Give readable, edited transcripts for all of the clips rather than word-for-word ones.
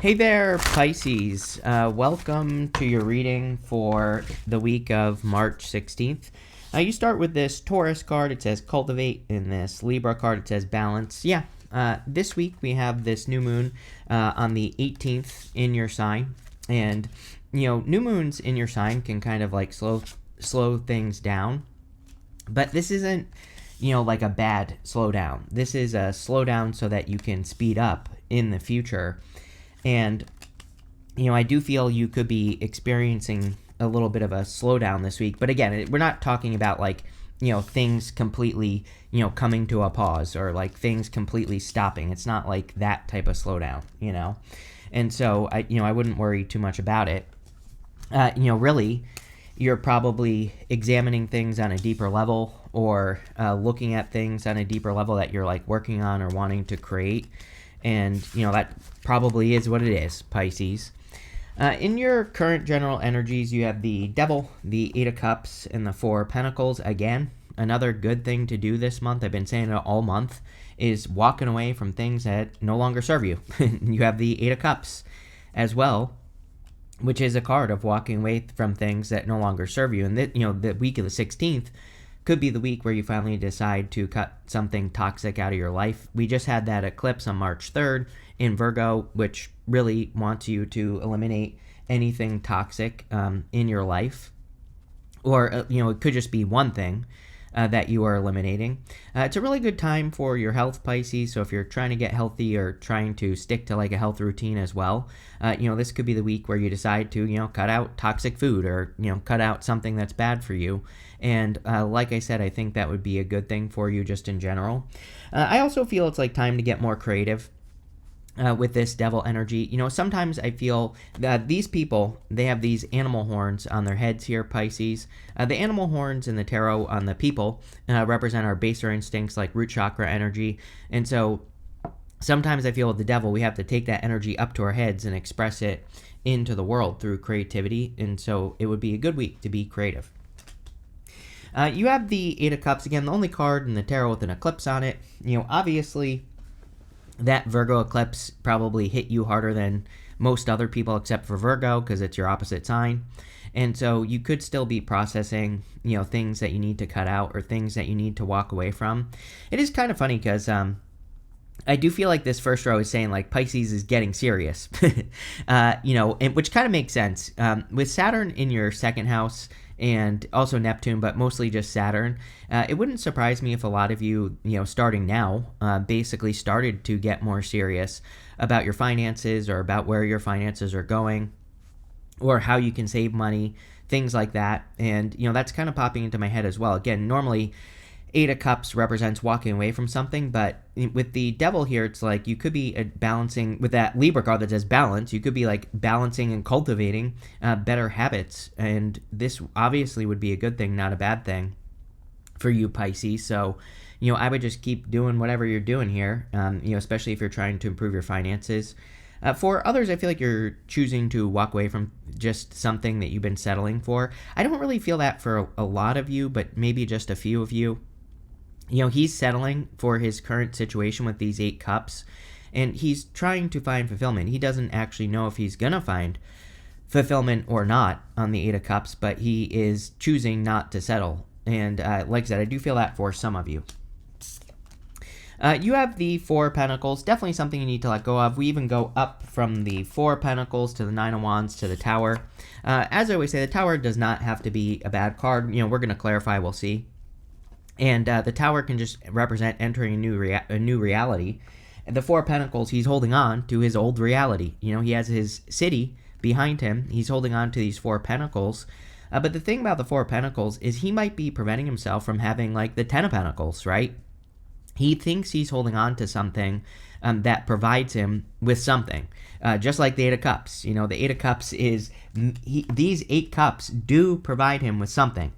Hey there, Pisces. Welcome to your reading for the week of March 16th. You start with this Taurus card. It says cultivate. In this Libra card, it says balance. This week we have this new moon on the 18th in your sign. And, new moons in your sign can kind of like slow things down. But this isn't, like a bad slowdown. This is a slowdown so that you can speed up in the future. And, I do feel you could be experiencing a little bit of a slowdown this week. But again, we're not talking about things completely, coming to a pause or like things completely stopping. It's not like that type of slowdown, And so, I wouldn't worry too much about it. Really, you're probably examining things on a deeper level or looking at things on a deeper level that you're like working on or wanting to create. And, that probably is what it is, Pisces. In your current general energies, you have the Devil, the Eight of Cups, and the Four of Pentacles. Again, another good thing to do this month, I've been saying it all month, is walking away from things that no longer serve you. You have the Eight of Cups as well, which is a card of walking away from things that no longer serve you. And, the week of the 16th could be the week where you finally decide to cut something toxic out of your life. We just had that eclipse on March 3rd in Virgo, which really wants you to eliminate anything toxic in your life. Or, it could just be one thing that you are eliminating. It's a really good time for your health, Pisces. So if you're trying to get healthy or trying to stick to like a health routine as well, this could be the week where you decide to, cut out toxic food or, cut out something that's bad for you. And like I said, I think that would be a good thing for you just in general. I also feel it's like time to get more creative. With this devil energy, sometimes I feel that these people, they have these animal horns on their heads here, Pisces. The animal horns in the tarot on the people represent our baser instincts like root chakra energy. And so sometimes I feel with the devil, we have to take that energy up to our heads and express it into the world through creativity. And so it would be a good week to be creative. You have the Eight of Cups, again, the only card in the tarot with an eclipse on it. Obviously, that Virgo eclipse probably hit you harder than most other people except for Virgo because it's your opposite sign. And so you could still be processing, things that you need to cut out or things that you need to walk away from. It is kind of funny because I do feel like this first row is saying like Pisces is getting serious, which kind of makes sense. With Saturn in your second house, and also Neptune, but mostly just Saturn. It wouldn't surprise me if a lot of you, starting now, basically started to get more serious about your finances or about where your finances are going or how you can save money, things like that. And, that's kind of popping into my head as well. Again, normally Eight of Cups represents walking away from something, but with the devil here, it's like you could be balancing, with that Libra card that says balance, you could be like balancing and cultivating better habits, and this obviously would be a good thing, not a bad thing for you, Pisces. So, I would just keep doing whatever you're doing here, especially if you're trying to improve your finances. For others, I feel like you're choosing to walk away from just something that you've been settling for. I don't really feel that for a lot of you, but maybe just a few of you. He's settling for his current situation with these Eight Cups, and he's trying to find fulfillment. He doesn't actually know if he's going to find fulfillment or not on the Eight of Cups, but he is choosing not to settle. And like I said, I do feel that for some of you. You have the Four of Pentacles, definitely something you need to let go of. We even go up from the Four of Pentacles to the Nine of Wands to the Tower. As I always say, the Tower does not have to be a bad card. We're going to clarify, we'll see. And the Tower can just represent entering a new reality. And the Four of Pentacles, he's holding on to his old reality. He has his city behind him. He's holding on to these Four of Pentacles. But the thing about the Four of Pentacles is he might be preventing himself from having like the Ten of Pentacles, right? He thinks he's holding on to something that provides him with something. Just like the Eight of Cups. The Eight of Cups is, these Eight Cups do provide him with something.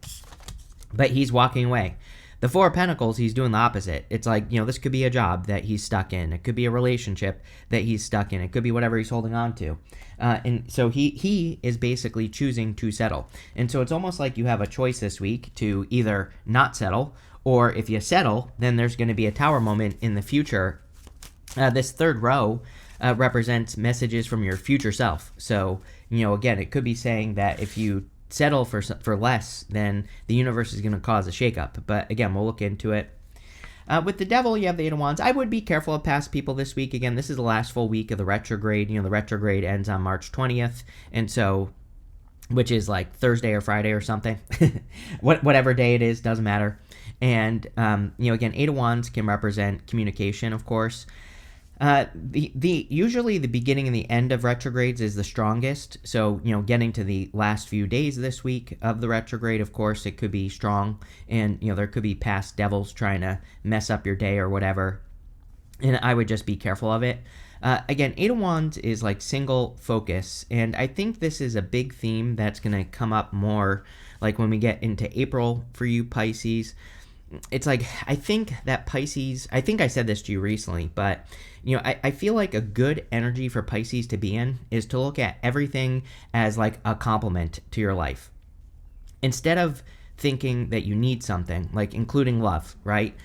But he's walking away. The Four of Pentacles, he's doing the opposite. It's like, this could be a job that he's stuck in. It could be a relationship that he's stuck in. It could be whatever he's holding on to. And so he is basically choosing to settle. And so it's almost like you have a choice this week to either not settle, or if you settle, then there's going to be a Tower moment in the future. This third row represents messages from your future self. So, again, it could be saying that if you settle for less, then the universe is going to cause a shakeup. But again, we'll look into it. With the devil, you have the Eight of Wands. I would be careful of past people this week. Again, this is the last full week of the retrograde. The retrograde ends on March 20th. And so, which is like Thursday or Friday or something. Whatever day it is, doesn't matter. And, again, Eight of Wands can represent communication, of course. Usually the beginning and the end of retrogrades is the strongest. So, getting to the last few days this week of the retrograde, of course, it could be strong. And, there could be past devils trying to mess up your day or whatever. And I would just be careful of it. Again, Eight of Wands is like single focus. And I think this is a big theme that's going to come up more like when we get into April for you Pisces. It's like, I think that Pisces, I think I said this to you recently, but, I feel like a good energy for Pisces to be in is to look at everything as like a compliment to your life. Instead of thinking that you need something, like including love, right?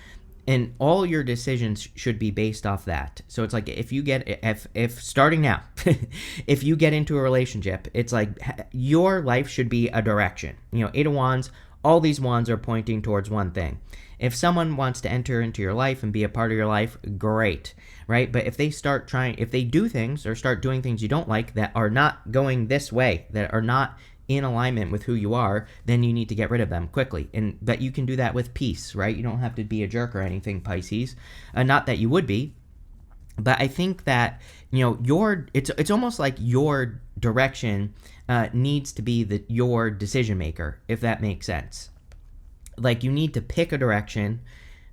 And all your decisions should be based off that. So it's like if starting now, if you get into a relationship, it's like your life should be a direction. Eight of Wands, all these wands are pointing towards one thing. If someone wants to enter into your life and be a part of your life, great, right? But if they do things or start doing things you don't like that are not going this way, that are not in alignment with who you are, then you need to get rid of them quickly. But you can do that with peace, right? You don't have to be a jerk or anything, Pisces. Not that you would be, but I think that it's almost like your direction needs to be your decision maker, if that makes sense. Like you need to pick a direction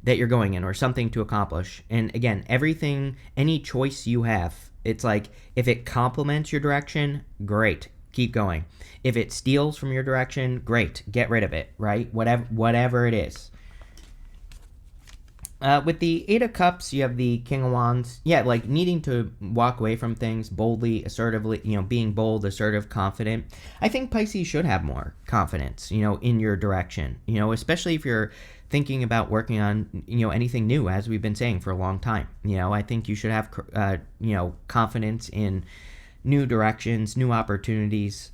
that you're going in or something to accomplish. And again, any choice you have, it's like if it complements your direction, great, keep going. If it steals from your direction, great, get rid of it, right? Whatever it is. With the Eight of Cups, you have the King of Wands. Yeah, like needing to walk away from things boldly, assertively, being bold, assertive, confident. I think Pisces should have more confidence, in your direction, especially if you're thinking about working on, anything new, as we've been saying for a long time. I think you should have, confidence in new directions, new opportunities,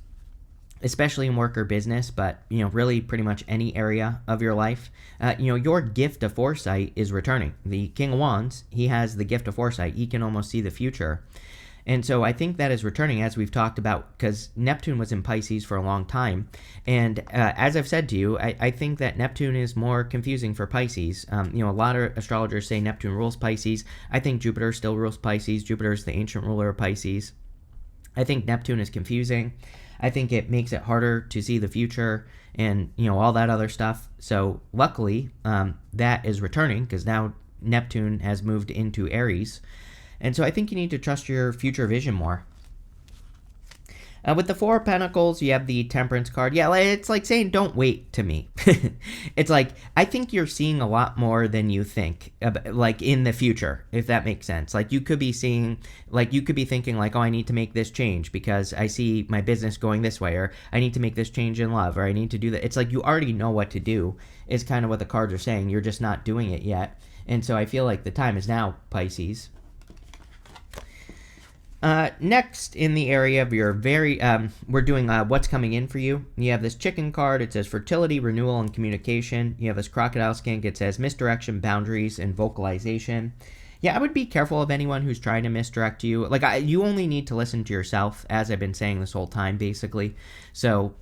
especially in work or business, but, really pretty much any area of your life. Your gift of foresight is returning. The King of Wands, he has the gift of foresight. He can almost see the future. And so I think that is returning, as we've talked about, because Neptune was in Pisces for a long time. And as I've said to you, I think that Neptune is more confusing for Pisces. A lot of astrologers say Neptune rules Pisces. I think Jupiter still rules Pisces. Jupiter is the ancient ruler of Pisces. I think Neptune is confusing. I think it makes it harder to see the future and, all that other stuff. So luckily, that is returning because now Neptune has moved into Aries. And so I think you need to trust your future vision more. With the Four of Pentacles, you have the Temperance card. Yeah, it's like saying don't wait to me. It's like, I think you're seeing a lot more than you think, like in the future, if that makes sense. Like you could be thinking like, oh, I need to make this change because I see my business going this way, or I need to make this change in love, or I need to do that. It's like you already know what to do is kind of what the cards are saying. You're just not doing it yet. And so I feel like the time is now, Pisces. Next, in the area of your we're doing what's coming in for you. You have this chicken card. It says fertility, renewal, and communication. You have this crocodile skink. It says misdirection, boundaries, and vocalization. Yeah, I would be careful of anyone who's trying to misdirect you. Like, you only need to listen to yourself, as I've been saying this whole time, basically. So,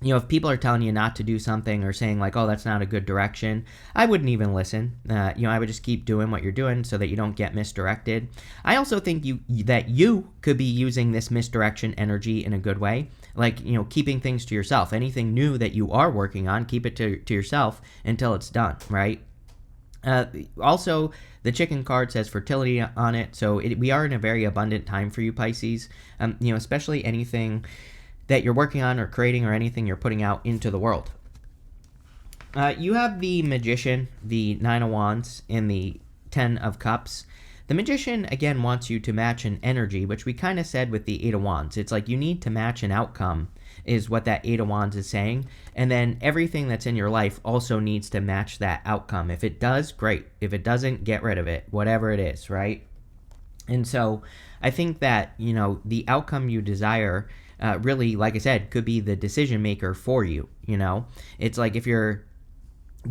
if people are telling you not to do something or saying like, oh, that's not a good direction, I wouldn't even listen. I would just keep doing what you're doing so that you don't get misdirected. I also think that you could be using this misdirection energy in a good way. Like, keeping things to yourself. Anything new that you are working on, keep it to yourself until it's done, right? Also, the chicken card says fertility on it. So we are in a very abundant time for you, Pisces. Especially anything that you're working on or creating or anything you're putting out into the world. You have the Magician, the Nine of Wands, and the Ten of Cups. The Magician, again, wants you to match an energy, which we kind of said with the Eight of Wands. It's like you need to match an outcome, is what that Eight of Wands is saying. And then everything that's in your life also needs to match that outcome. If it does, great. If it doesn't, get rid of it, whatever it is, right? And so I think that, the outcome you desire really, like I said, could be the decision maker for you. It's like if you're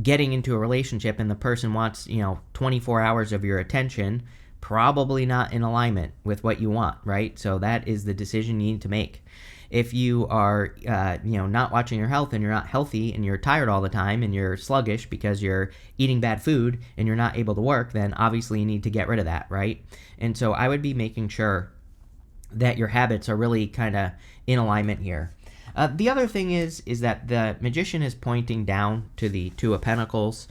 getting into a relationship and the person wants, 24 hours of your attention, probably not in alignment with what you want, right? So that is the decision you need to make. If you are, not watching your health and you're not healthy and you're tired all the time and you're sluggish because you're eating bad food and you're not able to work, then obviously you need to get rid of that, right? And so I would be making sure that your habits are really kind of in alignment here. The other thing is that the Magician is pointing down to the Two of Pentacles.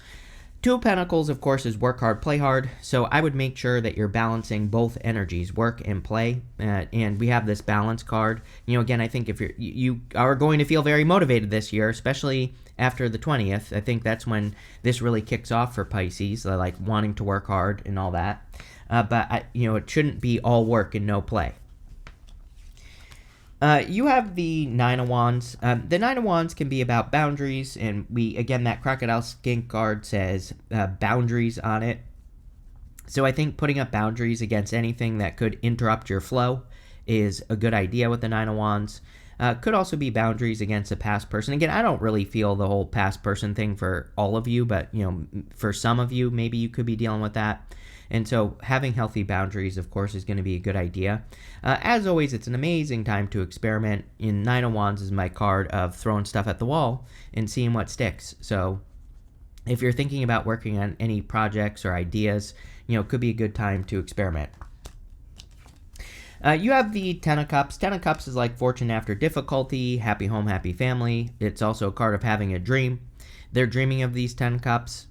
Two of Pentacles, of course, is work hard, play hard. So I would make sure that you're balancing both energies, work and play. And we have this balance card. Again, I think if you are going to feel very motivated this year, especially after the 20th, I think that's when this really kicks off for Pisces, like wanting to work hard and all that. But it shouldn't be all work and no play. You have the Nine of Wands. The Nine of Wands can be about boundaries, and that crocodile skin card says boundaries on it. So I think putting up boundaries against anything that could interrupt your flow is a good idea with the Nine of Wands. Could also be boundaries against a past person. Again, I don't really feel the whole past person thing for all of you, but for some of you, maybe you could be dealing with that. And so having healthy boundaries, of course, is going to be a good idea. As always, it's an amazing time to experiment. In Nine of Wands is my card of throwing stuff at the wall and seeing what sticks. So if you're thinking about working on any projects or ideas, it could be a good time to experiment. You have the Ten of Cups. Ten of Cups is like fortune after difficulty, happy home, happy family. It's also a card of having a dream. They're dreaming of these 10 cups.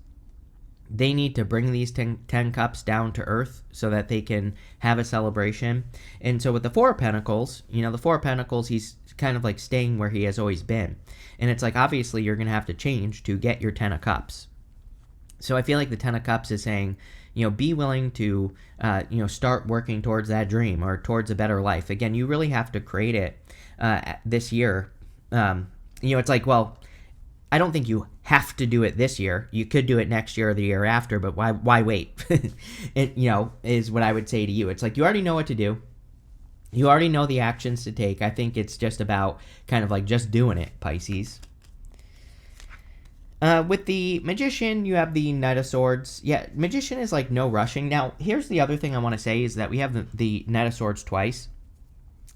They need to bring these 10 cups down to earth so that they can have a celebration. And so with the Four of Pentacles, the Four of Pentacles, he's kind of like staying where he has always been. And it's like, obviously, you're going to have to change to get your 10 of Cups. So I feel like the 10 of Cups is saying, be willing to, start working towards that dream or towards a better life. Again, you really have to create it this year. It's like, well, I don't think you have to do it this year. You could do it next year or the year after, but why wait? It, is what I would say to you. It's like you already know what to do. You already know the actions to take. I think it's just about kind of like just doing it, Pisces. With the Magician, you have the Knight of Swords. Yeah, Magician is like no rushing. Now, here's the other thing I want to say is that we have the Knight of Swords twice.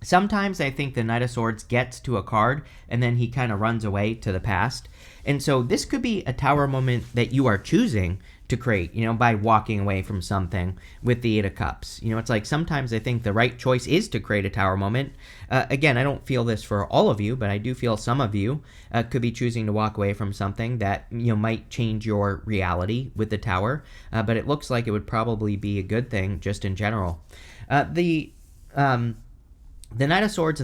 Sometimes I think the Knight of Swords gets to a card and then he kind of runs away to the past. And so this could be a tower moment that you are choosing to create, by walking away from something with the Eight of Cups. It's like sometimes I think the right choice is to create a tower moment. Again, I don't feel this for all of you, but I do feel some of you could be choosing to walk away from something that, might change your reality with the tower. But it looks like it would probably be a good thing just in general. The Knight of Swords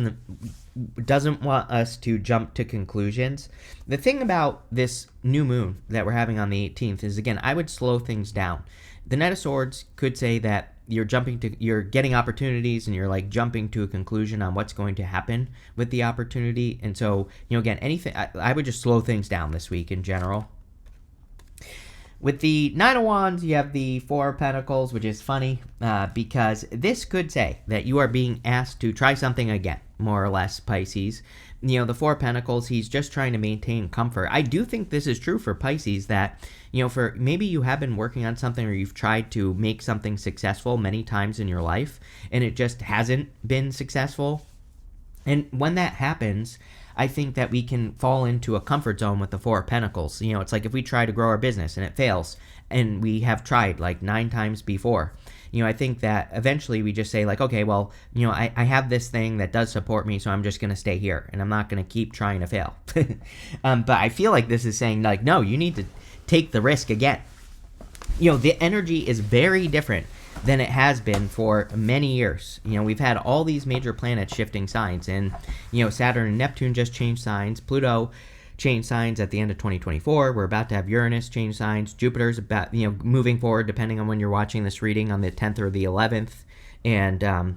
doesn't want us to jump to conclusions. The thing about this new moon that we're having on the 18th is, again, I would slow things down. The Knight of Swords could say that you're getting opportunities and you're like jumping to a conclusion on what's going to happen with the opportunity. And so, again, anything, I would just slow things down this week in general. With the Nine of Wands, you have the Four of Pentacles, which is funny because this could say that you are being asked to try something again, more or less, Pisces. The Four of Pentacles, he's just trying to maintain comfort. I do think this is true for Pisces that, for maybe you have been working on something or you've tried to make something successful many times in your life and it just hasn't been successful. And when that happens, I think that we can fall into a comfort zone with the Four of Pentacles. It's like if we try to grow our business and it fails, and we have tried like 9 times before, I think that eventually we just say like, okay, well, I have this thing that does support me, so I'm just going to stay here, and I'm not going to keep trying to fail. But I feel like this is saying like, no, you need to take the risk again. The energy is very different than it has been for many years. We've had all these major planets shifting signs, and Saturn and Neptune just changed signs. Pluto changed signs at the end of 2024. We're about to have Uranus change signs. Jupiter's about moving forward, depending on when you're watching this reading, on the 10th or the 11th. And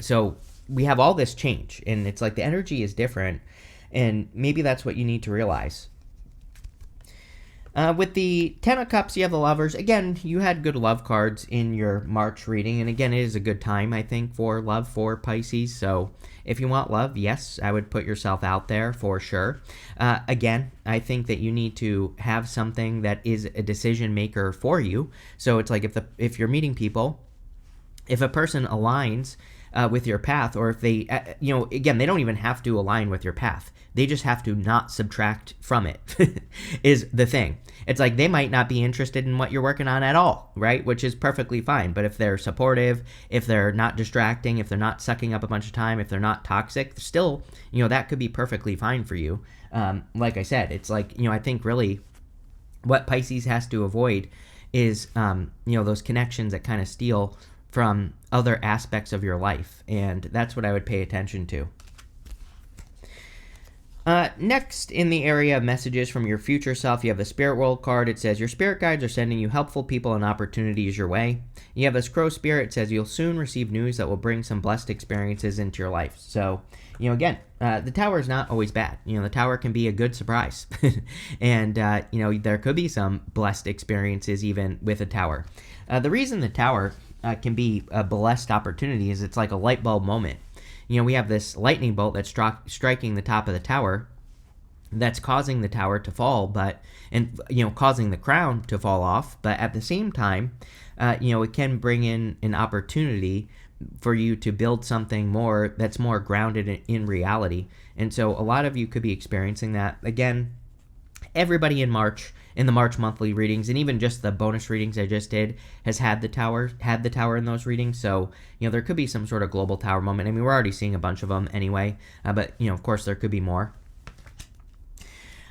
so we have all this change, and it's like the energy is different, and maybe that's what you need to realize. With the Ten of Cups, you have the Lovers. Again, you had good love cards in your March reading, and again, it is a good time, I think, for love for Pisces. So if you want love, yes, I would put yourself out there for sure. Again, I think that you need to have something that is a decision maker for you. So it's like if you're meeting people, if a person aligns with your path, or if they, again, they don't even have to align with your path. They just have to not subtract from it, is the thing. It's like they might not be interested in what you're working on at all, right? Which is perfectly fine. But if they're supportive, if they're not distracting, if they're not sucking up a bunch of time, if they're not toxic, still, that could be perfectly fine for you. Like I said, it's like, I think really what Pisces has to avoid is, those connections that kind of steal from other aspects of your life. And that's what I would pay attention to. Next, in the area of messages from your future self, you have the Spirit World card. It says, your spirit guides are sending you helpful people and opportunities your way. You have this Crow Spirit. It says, you'll soon receive news that will bring some blessed experiences into your life. So, again, the Tower is not always bad. The Tower can be a good surprise. And, there could be some blessed experiences even with a Tower. The reason the Tower can be a blessed opportunity is it's like a light bulb moment. We have this lightning bolt that's striking the top of the tower that's causing the tower to fall, and causing the crown to fall off. But at the same time, it can bring in an opportunity for you to build something more that's more grounded in reality. And so a lot of you could be experiencing that. Again, everybody in the March monthly readings, and even just the bonus readings I just did, has had the tower in those readings. So, there could be some sort of global tower moment. I mean, we're already seeing a bunch of them anyway, but, of course, there could be more.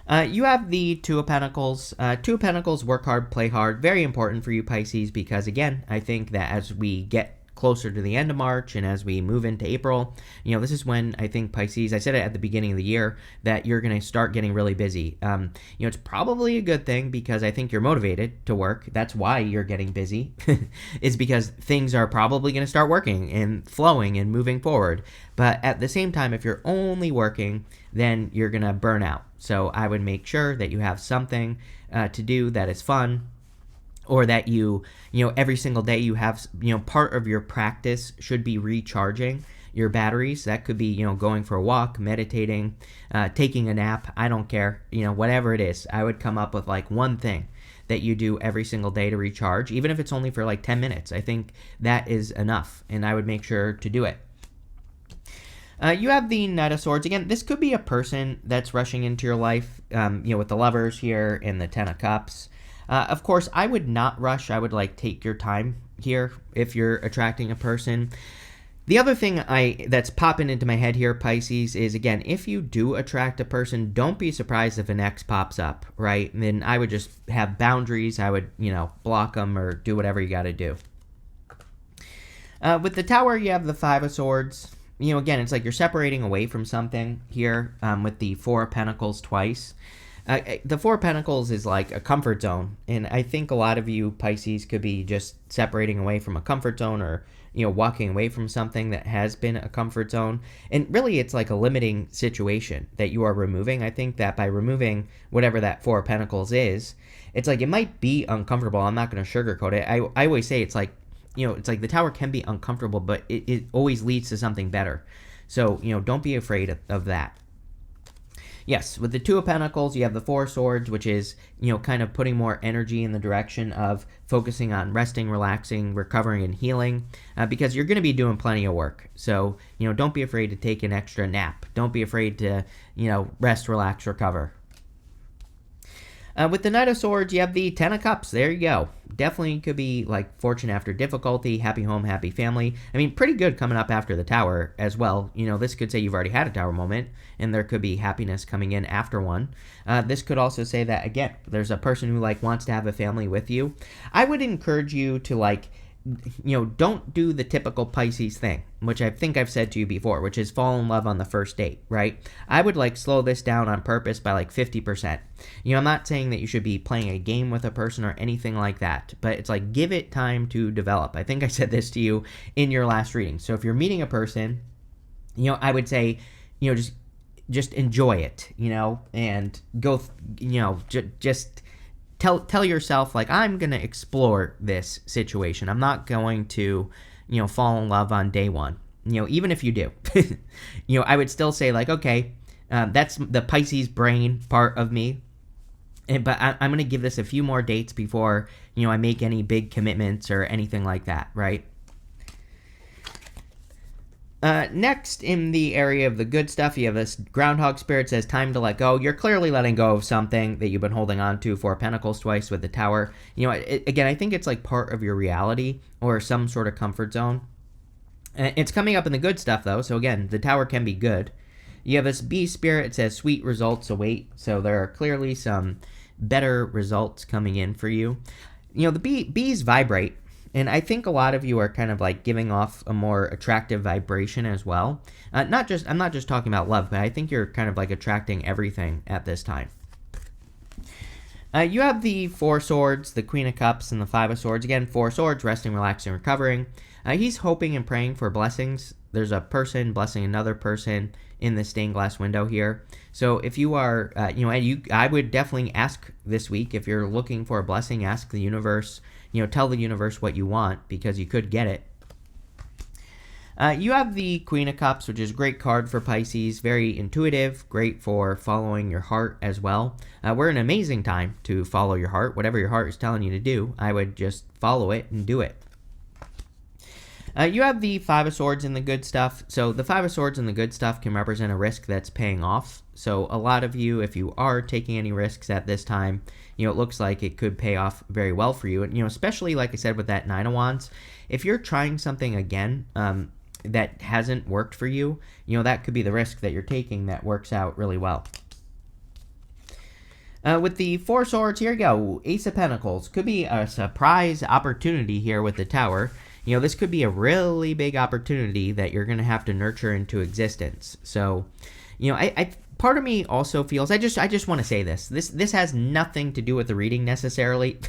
You have the Two of Pentacles. Two of Pentacles, work hard, play hard. Very important for you, Pisces, because, again, I think that as we get closer to the end of March and as we move into April, this is when I think Pisces, I said it at the beginning of the year, that you're going to start getting really busy. It's probably a good thing because I think you're motivated to work. That's why you're getting busy, is because things are probably going to start working and flowing and moving forward. But at the same time, if you're only working, then you're going to burn out. So I would make sure that you have something to do that is fun, or that every single day you have, part of your practice should be recharging your batteries. That could be, going for a walk, meditating, taking a nap. I don't care, whatever it is. I would come up with like one thing that you do every single day to recharge, even if it's only for like 10 minutes. I think that is enough, and I would make sure to do it. You have the Knight of Swords. Again, this could be a person that's rushing into your life, with the Lovers here and the Ten of Cups. Of course, I would not rush. I would take your time here if you're attracting a person. The other thing that's popping into my head here, Pisces, is, again, if you do attract a person, don't be surprised if an ex pops up, right? And then I would just have boundaries. I would, block them or do whatever you got to do. With the Tower, you have the Five of Swords. Again, it's like you're separating away from something here, with the Four of Pentacles twice. The Four of Pentacles is like a comfort zone, and I think a lot of you, Pisces, could be just separating away from a comfort zone, or walking away from something that has been a comfort zone. And really, it's like a limiting situation that you are removing. I think that by removing whatever that Four of Pentacles is, it's like it might be uncomfortable. I'm not going to sugarcoat it. I always say it's like the Tower can be uncomfortable, but it always leads to something better. So, don't be afraid of that. Yes, with the Two of Pentacles, you have the Four of Swords, which is, kind of putting more energy in the direction of focusing on resting, relaxing, recovering, and healing, because you're going to be doing plenty of work. So, don't be afraid to take an extra nap. Don't be afraid to, rest, relax, recover. With the Knight of Swords, you have the Ten of Cups. There you go. Definitely could be like fortune after difficulty, happy home, happy family. I mean, pretty good coming up after the Tower as well. This could say you've already had a Tower moment, and there could be happiness coming in after one. This could also say that, again, there's a person who wants to have a family with you. I would encourage you to don't do the typical Pisces thing, which I think I've said to you before, which is fall in love on the first date, right? I would slow this down on purpose by 50%. I'm not saying that you should be playing a game with a person or anything like that, but it's give it time to develop. I think I said this to you in your last reading. So if you're meeting a person, I would say, just enjoy it, and go, just tell yourself, like, I'm going to explore this situation. I'm not going to, fall in love on day one. Even if you do, I would still say, like, okay, that's the Pisces brain part of me. But I'm going to give this a few more dates before, I make any big commitments or anything like that, right? Next, in the area of the good stuff, you have this Groundhog Spirit says, time to let go. You're clearly letting go of something that you've been holding on to. Four Pentacles twice with the Tower. Again, I think it's like part of your reality or some sort of comfort zone. It's coming up in the good stuff, though. So again, the Tower can be good. You have this Bee Spirit. It says, sweet results await. So there are clearly some better results coming in for you. The bees vibrate. And I think a lot of you are kind of like giving off a more attractive vibration as well. I'm not just talking about love, but I think you're kind of like attracting everything at this time. You have the Four Swords, the Queen of Cups, and the Five of Swords. Again, Four Swords, resting, relaxing, recovering. He's hoping and praying for blessings. There's a person blessing another person in the stained glass window here. So if you are, I would definitely ask this week, if you're looking for a blessing, ask the universe. Tell the universe what you want, because you could get it. You have the Queen of Cups, which is a great card for Pisces. Very intuitive, great for following your heart as well. We're in an amazing time to follow your heart. Whatever your heart is telling you to do, I would just follow it and do it. You have the Five of Swords in the good stuff. So the Five of Swords in the good stuff can represent a risk that's paying off. So a lot of you, if you are taking any risks at this time, it looks like it could pay off very well for you. And, especially like I said with that Nine of Wands, if you're trying something again that hasn't worked for you, that could be the risk that you're taking that works out really well. With the Four Swords, here you go. Ace of Pentacles. Could be a surprise opportunity here with the Tower. This could be a really big opportunity that you're going to have to nurture into existence. So, I part of me also feels, I just want to say this. This has nothing to do with the reading necessarily,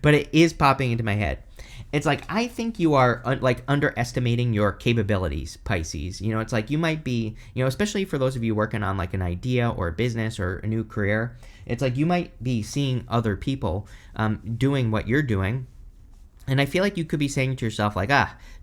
but it is popping into my head. It's like, I think you are underestimating your capabilities, Pisces. It's like you might be, especially for those of you working on like an idea or a business or a new career, it's like you might be seeing other people doing what you're doing. And I feel like you could be saying to yourself, like,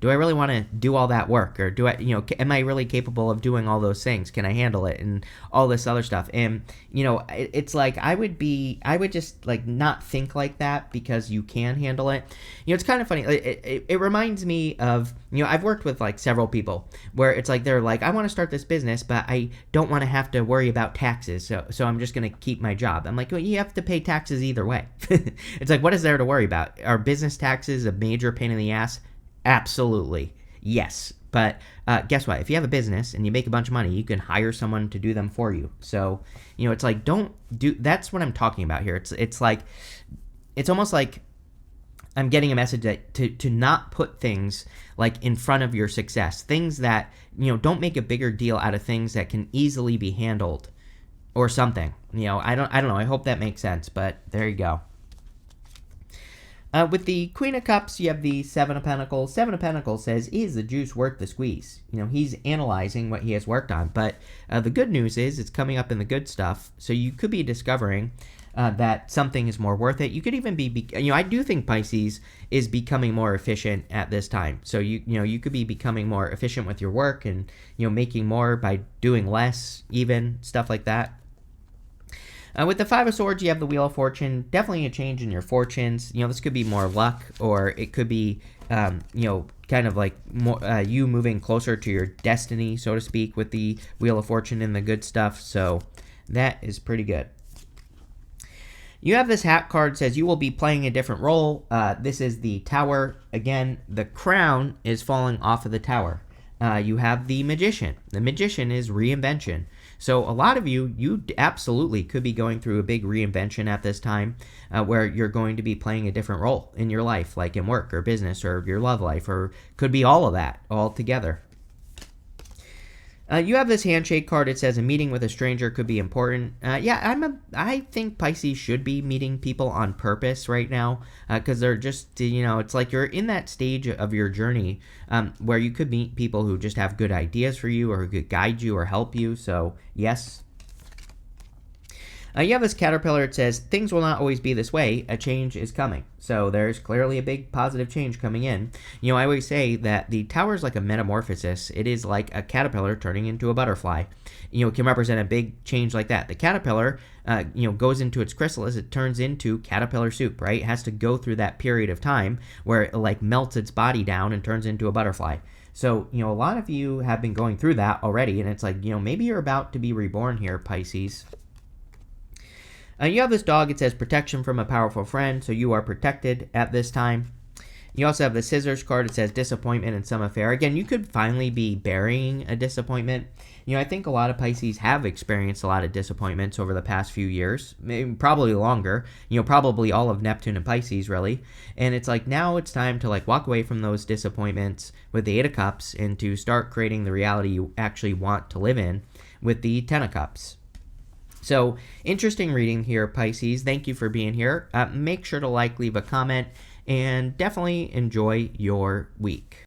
do I really want to do all that work? Or do I, am I really capable of doing all those things? Can I handle it? And all this other stuff. And, it's like, I would just like not think like that, because you can handle it. It's kind of funny. It reminds me of, I've worked with like several people where it's like, they're like, I want to start this business, but I don't want to have to worry about taxes. So I'm just going to keep my job. I'm like, well, you have to pay taxes either way. It's like, what is there to worry about? Are business taxes a major pain in the ass? Absolutely. Yes. But guess what? If you have a business and you make a bunch of money, you can hire someone to do them for you. So, it's like, that's what I'm talking about here. It's like, it's almost like I'm getting a message that to not put things like in front of your success, things that, don't make a bigger deal out of things that can easily be handled or something. I don't know. I hope that makes sense, but there you go. With the Queen of Cups, you have the Seven of Pentacles. Seven of Pentacles says, is the juice worth the squeeze? He's analyzing what he has worked on. But the good news is it's coming up in the good stuff. So you could be discovering that something is more worth it. You could even be I do think Pisces is becoming more efficient at this time. So you could be becoming more efficient with your work and, making more by doing less, even stuff like that. With the Five of Swords, you have the Wheel of Fortune. Definitely a change in your fortunes. This could be more luck, or it could be, kind of like more, you moving closer to your destiny, so to speak, with the Wheel of Fortune and the good stuff. So that is pretty good. You have this hat card, says you will be playing a different role. This is the Tower. Again, the crown is falling off of the Tower. You have the Magician. The Magician is reinvention. So a lot of you absolutely could be going through a big reinvention at this time, where you're going to be playing a different role in your life, like in work or business or your love life, or could be all of that all together. You have this handshake card. It says a meeting with a stranger could be important. I think Pisces should be meeting people on purpose right now, because they're just, it's like you're in that stage of your journey where you could meet people who just have good ideas for you, or who could guide you or help you. So yes. You have this caterpillar. It says, things will not always be this way. A change is coming. So there's clearly a big positive change coming in. I always say that the tower is like a metamorphosis. It is like a caterpillar turning into a butterfly. It can represent a big change like that. The caterpillar, goes into its chrysalis. It turns into caterpillar soup, right? It has to go through that period of time where it like melts its body down and turns into a butterfly. So, a lot of you have been going through that already. And it's like, maybe you're about to be reborn here, Pisces. You have this dog. It says protection from a powerful friend, so you are protected at this time. You also have the scissors card. It says disappointment in some affair. Again, you could finally be burying a disappointment. I think a lot of Pisces have experienced a lot of disappointments over the past few years, maybe probably longer, probably all of Neptune and Pisces, really. And it's like now it's time to like walk away from those disappointments with the Eight of Cups and to start creating the reality you actually want to live in with the Ten of Cups. So, interesting reading here, Pisces. Thank you for being here. Make sure to leave a comment, and definitely enjoy your week.